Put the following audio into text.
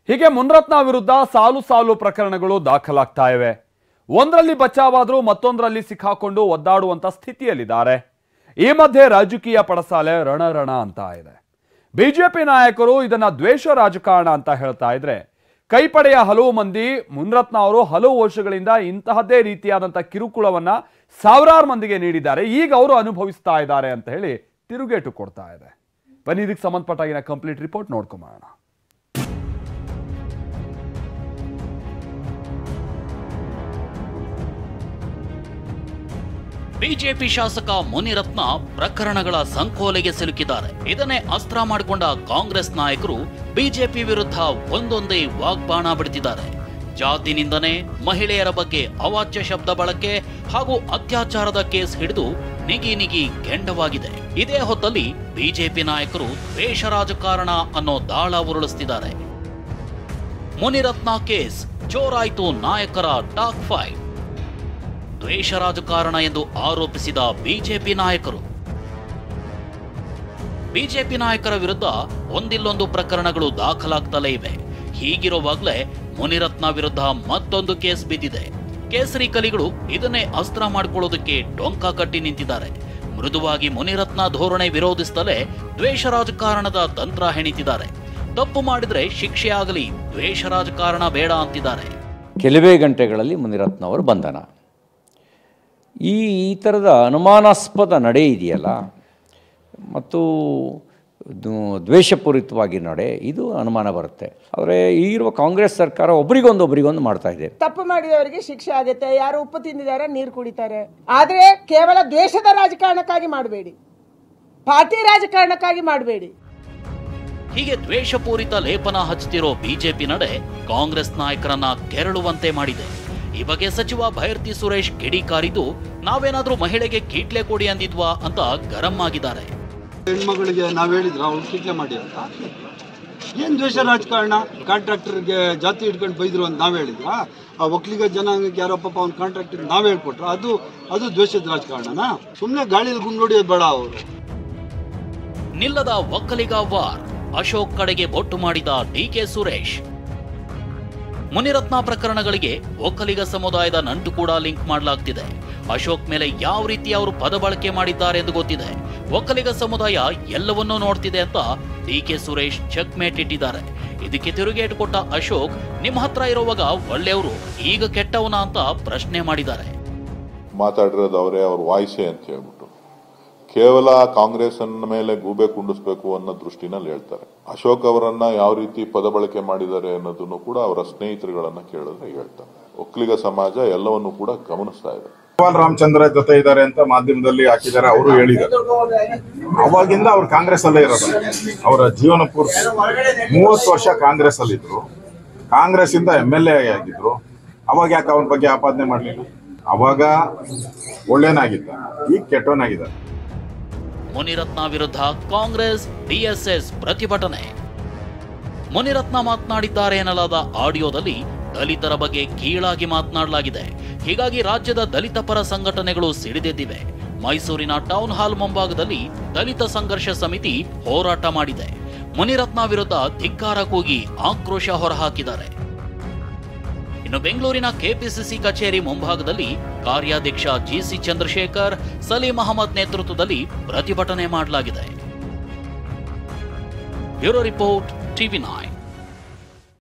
ಹೀಗೆ ಮುನಿರತ್ನ ವಿರುದ್ಧ ಸಾಲು ಸಾಲು ಪ್ರಕರಣಗಳು ದಾಖಲಾಗ್ತಾ ಇವೆ. ಒಂದರಲ್ಲಿ ಬಚಾವಾದರೂ ಮತ್ತೊಂದರಲ್ಲಿ ಸಿಕ್ಕಾಕೊಂಡು ಒದ್ದಾಡುವಂತ ಸ್ಥಿತಿಯಲ್ಲಿದ್ದಾರೆ. ಈ ಮಧ್ಯೆ ರಾಜಕೀಯ ಪಡಸಾಲೆ ರಣರಣ ಅಂತ ಇದೆ. ಬಿಜೆಪಿ ನಾಯಕರು ಇದನ್ನ ದ್ವೇಷ ರಾಜಕಾರಣ ಅಂತ ಹೇಳ್ತಾ ಇದ್ರೆ, ಕೈಪಡೆಯ ಹಲವು ಮಂದಿ ಮುನಿರತ್ನ ಅವರು ಹಲವು ವರ್ಷಗಳಿಂದ ಇಂತಹದ್ದೇ ರೀತಿಯಾದಂಥ ಕಿರುಕುಳವನ್ನ ಸಾವಿರಾರು ಮಂದಿಗೆ ನೀಡಿದ್ದಾರೆ. ಈಗ ಅವರು ಅನುಭವಿಸ್ತಾ ಇದ್ದಾರೆ ಅಂತ ಹೇಳಿ ತಿರುಗೇಟು ಕೊಡ್ತಾ ಇದೆ. ಬನ್ನಿ ಇದಕ್ಕೆ ಸಂಬಂಧಪಟ್ಟಾಗಿನ ಕಂಪ್ಲೀಟ್ ರಿಪೋರ್ಟ್ ನೋಡ್ಕೊಂಬೋಣ. ಬಿಜೆಪಿ ಶಾಸಕ ಮುನಿರತ್ನ ಪ್ರಕರಣಗಳ ಸಂಕೋಲೆಗೆ ಸಿಲುಕಿದ್ದಾರೆ. ಇದನ್ನೇ ಅಸ್ತ್ರ ಮಾಡಿಕೊಂಡ ಕಾಂಗ್ರೆಸ್ ನಾಯಕರು ಬಿಜೆಪಿ ವಿರುದ್ಧ ಒಂದೊಂದೇ ವಾಗ್ಬಾಣ ಬಿಡುತ್ತಿದ್ದಾರೆ. ಜಾತಿ ನಿಂದನೆ, ಮಹಿಳೆಯರ ಬಗ್ಗೆ ಅವಾಚ್ಯ ಶಬ್ದ ಬಳಕೆ ಹಾಗೂ ಅತ್ಯಾಚಾರದ ಕೇಸ್ ಹಿಡಿದು ನಿಗಿ ಕೆಂಡವಾಗಿದೆ. ಇದೇ ಹೊತ್ತಲ್ಲಿ ಬಿಜೆಪಿ ನಾಯಕರು ದ್ವೇಷ ರಾಜಕಾರಣ ಅನ್ನೋ ದಾಳ ಉರುಳಿಸುತ್ತಿದ್ದಾರೆ. ಮುನಿರತ್ನ ಕೇಸ್ ಜೋರಾಯಿತು ನಾಯಕರ ಟಾಕ್ ಫೈಟ್. ದ್ವೇಷ ರಾಜಕಾರಣ ಎಂದು ಆರೋಪಿಸಿದ ಬಿಜೆಪಿ ನಾಯಕರು. ಬಿಜೆಪಿ ನಾಯಕರ ವಿರುದ್ಧ ಒಂದಿಲ್ಲೊಂದು ಪ್ರಕರಣಗಳು ದಾಖಲಾಗ್ತಲೇ ಇವೆ. ಹೀಗಿರುವಾಗಲೇ ಮುನಿರತ್ನ ವಿರುದ್ಧ ಮತ್ತೊಂದು ಕೇಸ್ ಬಿದ್ದಿದೆ. ಕೇಸರಿ ಕಲಿಗಳು ಇದನ್ನೇ ಅಸ್ತ್ರ ಮಾಡಿಕೊಳ್ಳೋದಕ್ಕೆ ಡೊಂಕ ಕಟ್ಟಿ ನಿಂತಿದ್ದಾರೆ. ಮೃದುವಾಗಿ ಮುನಿರತ್ನ ಧೋರಣೆ ವಿರೋಧಿಸುತ್ತಲೇ ದ್ವೇಷ ರಾಜಕಾರಣದ ತಂತ್ರ ಹೆಣಿತಿದ್ದಾರೆ. ತಪ್ಪು ಮಾಡಿದ್ರೆ ಶಿಕ್ಷೆ ಆಗಲಿ, ದ್ವೇಷ ರಾಜಕಾರಣ ಬೇಡ ಅಂತಿದ್ದಾರೆ. ಕೆಲವೇ ಗಂಟೆಗಳಲ್ಲಿ ಮುನಿರತ್ನ ಅವರು ಬಂಧನ. ಈ ಥರದ ಅನುಮಾನಾಸ್ಪದ ನಡೆ ಇದೆಯಲ್ಲ, ಮತ್ತು ದ್ವೇಷಪೂರಿತವಾಗಿ ನಡೆ, ಇದು ಅನುಮಾನ ಬರುತ್ತೆ. ಅವರೇ ಈಗಿರುವ ಕಾಂಗ್ರೆಸ್ ಸರ್ಕಾರ ಒಬ್ರಿಗೊಂದು ಮಾಡ್ತಾ ಇದೆ. ತಪ್ಪು ಮಾಡಿದವರಿಗೆ ಶಿಕ್ಷೆ ಆಗುತ್ತೆ. ಯಾರು ಉಪ್ಪು ತಿಂದಿದ್ದಾರೆ, ನೀರು ಕುಡಿತಾರೆ. ಆದರೆ ಕೇವಲ ದ್ವೇಷದ ರಾಜಕಾರಣಕ್ಕಾಗಿ ಮಾಡಬೇಡಿ, ಪಾರ್ಟಿ ರಾಜಕಾರಣಕ್ಕಾಗಿ ಮಾಡಬೇಡಿ. ಹೀಗೆ ದ್ವೇಷಪೂರಿತ ಲೇಪನ ಹಚ್ಚುತ್ತಿರೋ ಬಿಜೆಪಿ ನಡೆ ಕಾಂಗ್ರೆಸ್ ನಾಯಕರನ್ನ ಕೆರಳುವಂತೆ ಮಾಡಿದೆ. ಈ ಬಗ್ಗೆ ಸಚಿವ ಭೈರತಿ ಸುರೇಶ್ ಕಿಡಿಕಾರಿದ್ದು, ನಾವೇನಾದ್ರೂ ಮಹಿಳೆಗೆ ಕೀಟ್ಲೆ ಕೊಡಿ ಅಂದಿದ್ವಾ ಅಂತ ಗರಂ ಆಗಿದ್ದಾರೆ. ಹೆಣ್ಮಗಳಿಗೆ ನಾವ್ ಹೇಳಿದ್ರ ಅವ್ರು ಕೀಟ್ಲೆ ಮಾಡಿ ಅಂತ? ಏನ್ ದ್ವೇಷ ರಾಜಕಾರಣ? ಕಾಂಟ್ರಾಕ್ಟರ್ಗೆ ಜಾತಿ ಹಿಡ್ಕೊಂಡು ಬೈದ್ರು ಅಂತ ನಾವ್ ಹೇಳಿದ್ರ? ಆ ಒಕ್ಕಲಿಗ ಜನಾಂಗಕ್ಕೆ ಯಾರೋ ಪಾಪ ಅವ್ನ ಕಾಂಟ್ರಾಕ್ಟರ್ ನಾವ್ ಹೇಳ್ಕೊಟ್ರ? ಅದು ದ್ವೇಷದ ರಾಜಕಾರಣನ? ಸುಮ್ನೆ ಗಾಳಿಯಲ್ಲಿ ಗುಂಡೋಡಿಯೋದು ಬೇಡ. ಅವರು ನಿಲ್ಲದ ಒಕ್ಕಲಿಗ ವಾರ್. ಅಶೋಕ್ ಕಡೆಗೆ ಬೊಟ್ಟು ಮಾಡಿದ ಡಿಕೆ ಸುರೇಶ್. ಮುನಿರತ್ನ ಪ್ರಕರಣಗಳಿಗೆ ಒಕ್ಕಲಿಗ ಸಮುದಾಯದ ನಂಟು ಕೂಡ ಲಿಂಕ್ ಮಾಡಲಾಗ್ತಿದೆ. ಅಶೋಕ್ ಮೇಲೆ ಯಾವ ರೀತಿ ಅವರು ಪದ ಬಳಕೆ ಮಾಡಿದ್ದಾರೆ ಎಂದು ಗೊತ್ತಿದೆ. ಒಕ್ಕಲಿಗ ಸಮುದಾಯ ಎಲ್ಲವನ್ನೂ ನೋಡ್ತಿದೆ ಅಂತ ಡಿಕೆ ಸುರೇಶ್ ಚೆಕ್ ಮೇಟ್ ಇಟ್ಟಿದ್ದಾರೆ. ಇದಕ್ಕೆ ತಿರುಗೇಟು ಕೊಟ್ಟ ಅಶೋಕ್, ನಿಮ್ಮ ಹತ್ರ ಇರುವಾಗ ಒಳ್ಳೆಯವರು, ಈಗ ಕೆಟ್ಟವನ ಅಂತ ಪ್ರಶ್ನೆ ಮಾಡಿದ್ದಾರೆ. ಮಾತಾಡಿರೋದು ಅವರೇ, ಅವ್ರ ವಾಯ್ಸೇ ಅಂತ ಹೇಳ್ಬಿಟ್ಟು ಕೇವಲ ಕಾಂಗ್ರೆಸ್ ಮೇಲೆ ಗೂಬೆ ಕುಂಡಿಸ್ಬೇಕು ಅನ್ನೋ ದೃಷ್ಟಿನಲ್ಲಿ ಹೇಳ್ತಾರೆ. ಅಶೋಕ್ ಅವರನ್ನ ಯಾವ ರೀತಿ ಪದ ಬಳಕೆ ಮಾಡಿದ್ದಾರೆ ಅನ್ನೋದನ್ನು ಕೂಡ ಅವರ ಸ್ನೇಹಿತರುಗಳನ್ನ ಕೇಳಿದ್ರೆ ಹೇಳ್ತಾರೆ. ಒಕ್ಕಲಿಗ ಸಮಾಜ ಎಲ್ಲವನ್ನೂ ಕೂಡ ಗಮನಿಸ್ತಾ ಇದೆ. ರಾಮಚಂದ್ರ ಜೊತೆ ಇದ್ದಾರೆ ಅಂತ ಮಾಧ್ಯಮದಲ್ಲಿ ಹಾಕಿದ್ದಾರೆ, ಅವರು ಹೇಳಿದ್ದಾರೆ. ಅವಾಗಿಂದ ಅವ್ರು ಕಾಂಗ್ರೆಸ್ ಅಲ್ಲೇ ಇರೋದು. ಅವರ ಜೀವನ ಪೂರ್ತಿ 30 ವರ್ಷ ಕಾಂಗ್ರೆಸ್ ಅಲ್ಲಿ ಇದ್ರು. ಕಾಂಗ್ರೆಸ್ ಇಂದ MLA ಆಗಿದ್ರು. ಅವಾಗ ಯಾಕೆ ಅವನ ಬಗ್ಗೆ ಆಪಾದನೆ ಮಾಡಲಿಲ್ಲ? ಅವಾಗ ಒಳ್ಳೆನಾಗಿದ್ದ, ಈಗ ಕೆಟ್ಟವನಾಗಿದ್ದ. ಮುನಿರತ್ನ ವಿರುದ್ಧ ಕಾಂಗ್ರೆಸ್ DSS ಪ್ರತಿಭಟನೆ. ಮುನಿರತ್ನ ಮಾತನಾಡಿದ್ದಾರೆ ಎನ್ನಲಾದ ಆಡಿಯೋದಲ್ಲಿ ದಲಿತರ ಬಗ್ಗೆ ಕೀಳಾಗಿ ಮಾತನಾಡಲಾಗಿದೆ. ಹೀಗಾಗಿ ರಾಜ್ಯದ ದಲಿತ ಪರ ಸಂಘಟನೆಗಳು ಸಿಡಿದೆದ್ದಿವೆ. ಮೈಸೂರಿನ ಟೌನ್ ಹಾಲ್ ಮುಂಭಾಗದಲ್ಲಿ ದಲಿತ ಸಂಘರ್ಷ ಸಮಿತಿ ಹೋರಾಟ ಮಾಡಿದೆ. ಮುನಿರತ್ನ ವಿರುದ್ಧ ಧಿಕ್ಕಾರ ಕೂಗಿ ಆಕ್ರೋಶ ಹೊರಹಾಕಿದ್ದಾರೆ. ಇನ್ನು ಬೆಂಗಳೂರಿನ ಕೆಪಿಸಿಸಿ ಕಚೇರಿ ಮುಂಭಾಗದಲ್ಲಿ ಕಾರ್ಯಾಧ್ಯಕ್ಷ GC ಚಂದ್ರಶೇಖರ್, ಸಲೀಂ ಅಹಮದ್ ನೇತೃತ್ವದಲ್ಲಿ ಪ್ರತಿಭಟನೆ ಮಾಡಲಾಗಿದೆ. Bureau report, TV9.